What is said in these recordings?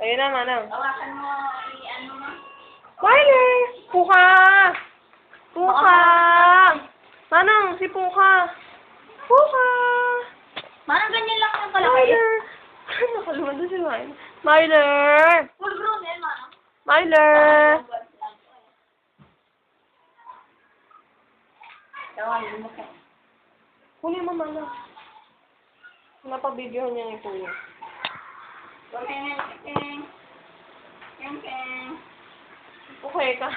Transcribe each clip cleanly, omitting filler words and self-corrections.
Ayun na, Manang. Hawakan mo, i-ano mo. Miley! Puka! Puka! Manang, si Puka! Puka! Manang ganyan lang yung kalaki. Myler! Nakaluman na si Myler. Myler! Full grown yan, Manang. Myler! Tawagin mo kayo. Kunin mo, Manang. Napabidyohan niya ni Kuya. Keng, keng. Keng, keng. Okay ka.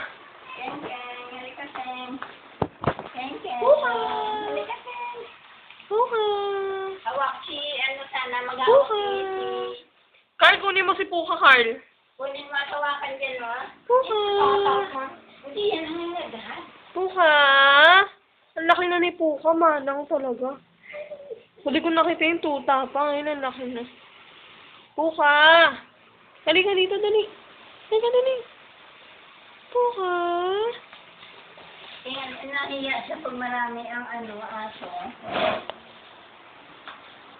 Keng, keng. Halika, keng. Keng, keng. Puka! Halika, keng. Puka! Hawak si, ano sana, mag-hawak Puka! si... Carl, kunin mo si Puka, Carl. Kunin mo at hawakan dyan, no? Puka! Hindi yan ang nagagahal. Puka! Ang laki na ni Puka, Manang talaga. Huli ko nakita yung tuta pa. Ngayon, ang laki na. Puka! Halika dito, dali. Halika, dali. Puka! Ayan, nahiya siya pag marami ang ano, aso.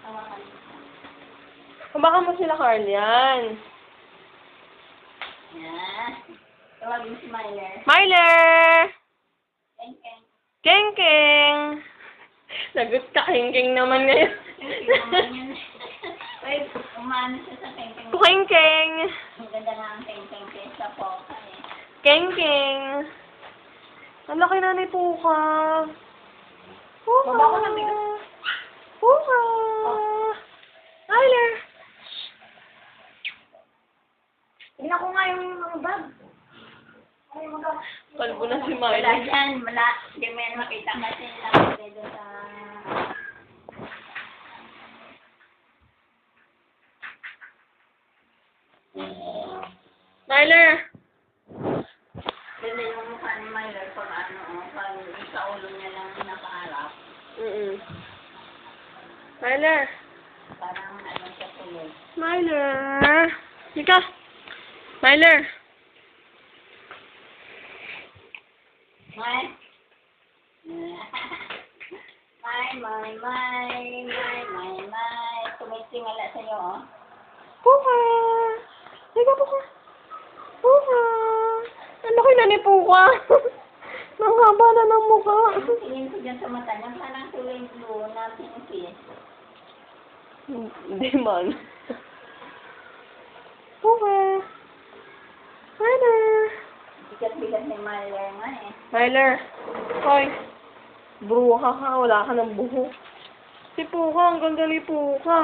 Hawakan mo. Baka mo sila, Carl, yan. Yan. Tawagin mo si Myler. Myler! Keng, keng. Keng, keng! Lagot ka, keng, keng naman ngayon. Keng, keng naman yun. Uy, umano siya sa keng, keng. Keng, keng! Ang ganda nga ang keng, keng, keng sa poka eh. Keng, keng! Ang laki na ni Puka. Puka! Baba ko ng bigas. Puka! Myler! Tingnan ko nga yung mga bag. Ay, mga... Kalbo na si Wala Myler. dyan, wala. Hindi mo yan makita kasi nakagay doon sa... Myler! Ganda yung mukha ni Myler pag ano, pag sa ulo niya lang nakaharap. Myler! Parang ano siya tulog. Myler! Mika! Myler! May? May. Tumitingala sa'yo, oh. Puka! Mika, Puka! Puka! Ang laki na ni Puka! Ang haba na ng mukha. Tingin ko dyan sa mata niya, parang kulay blue na pinky. Hindi man. Puka! Myler! Bigat-bigat ni Myler nga eh. Myler! Hoy! Bruha ka, wala ka ng buhok. Si Puka, ang ganda ni Puka.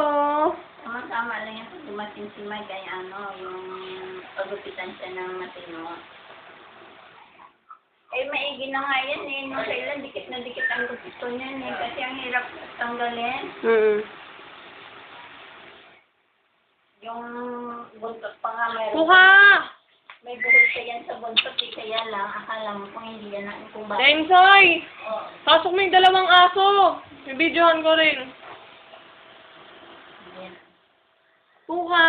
Tama lang yan pag dumating si Mike ay ano, yung pagupitan siya ng matino. Eh, maigi na nga yan eh. Nung kailan, dikit na dikit ang gusto niyan eh. Kasi ang hirap tanggalin. Yung buntot pa nga meron. Puka! May buhol ka yan sa buntot eh. Kaya lang, akala mo kung hindi yan ang kung bakit. Densoy! Oh, Pasok mo yung dalawang aso. Bibidyohan ko rin. yan. Puka!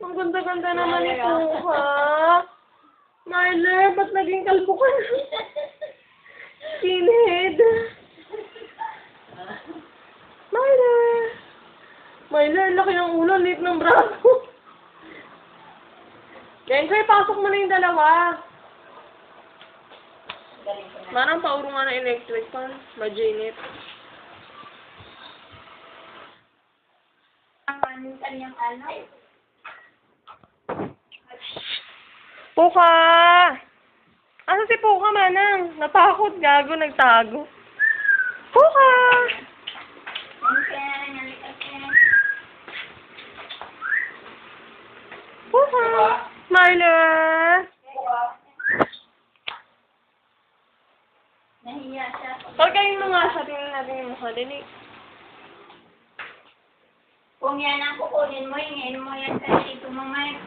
Ang ganda-ganda naman ni Puka. Myler, ba't naging kalbo ka na? Skinhead. Myler! Myler, laki ng ulo, liit ng braso. Densoy, pasok mo na yung dalawa. Galing ko na. Marang pauro nga na electric fan. Majinit. Ang kanyang ano. Puka! Ano si Puka, Manang? Natakot, gago, nagtago. Puka! Keng, halika, Keng. Puka! Myler! Nahiya siya. Pagkain mo nga, sabihin natin yung mukha. Dali. Kung yan ang kukunin mo, hingin mo yan sa tito mo, Mike.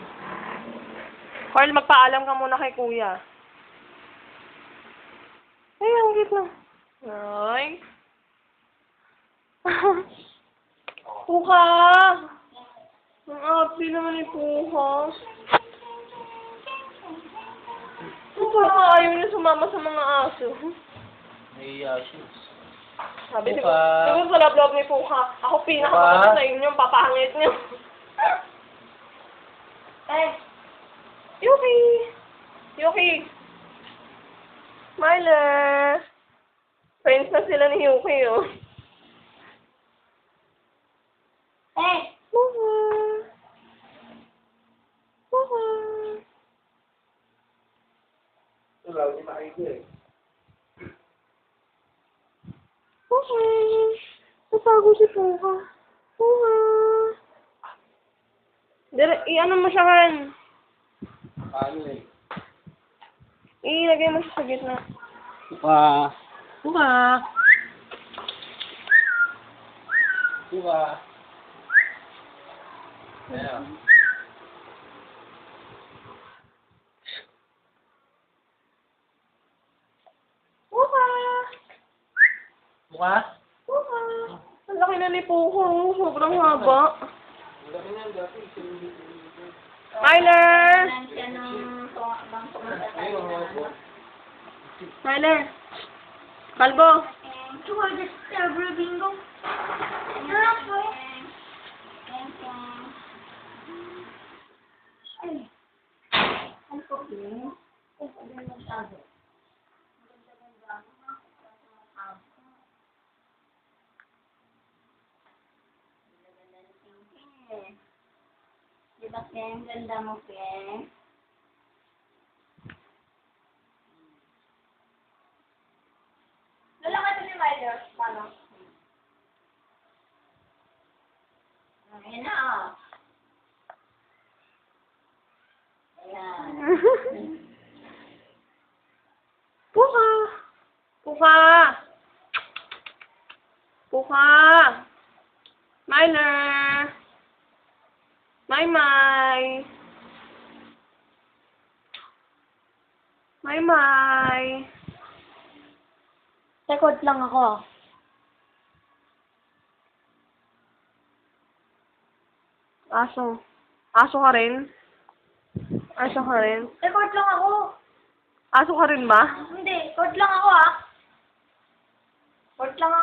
Carl, magpaalam ka muna kay Kuya. Ay, ang cute na. Ay. Puka! Ang api naman ni Puka. Puka, ayaw niya sumama sa mga aso. Nahiya siya. Sabi, Puka. siguro sa loob-loob ni Puka, ako pinakamakita sa inyo, papangit niyo. Eh, Yuki! Yuki! Myler! Friends na sila ni Yuki, oh. eh, Buka! Buka! Wala, hindi makikita eh. Buka! Natago si Buka. Buka! I-ano mo siya kan? Paano eh? Ilagay mo siya sa gitna. Buka. Buka! Buka. Ayan. Buka! Buka? Buka! Ang laki na ni Puko. Sobrang haba. Laki na dati. Myler! lang siya nung bang pumunta tayo Ayun, na ako. Myler! Kalbo! You are the Strawberry Bingo. Ay. Ano po yun? Ay, sabi mo masyado. Diba, Ken? Ganda mo, Ken? Lalaki ito ni Myler. Paano? Ayan na, oh. Ayan. Puka! Puka! Puka! Myler! May! May! Record lang ako. Aso. Aso ka rin? Aso ka rin? Record lang ako. Aso ka rin ba? Hindi, record lang ako, ah. Record lang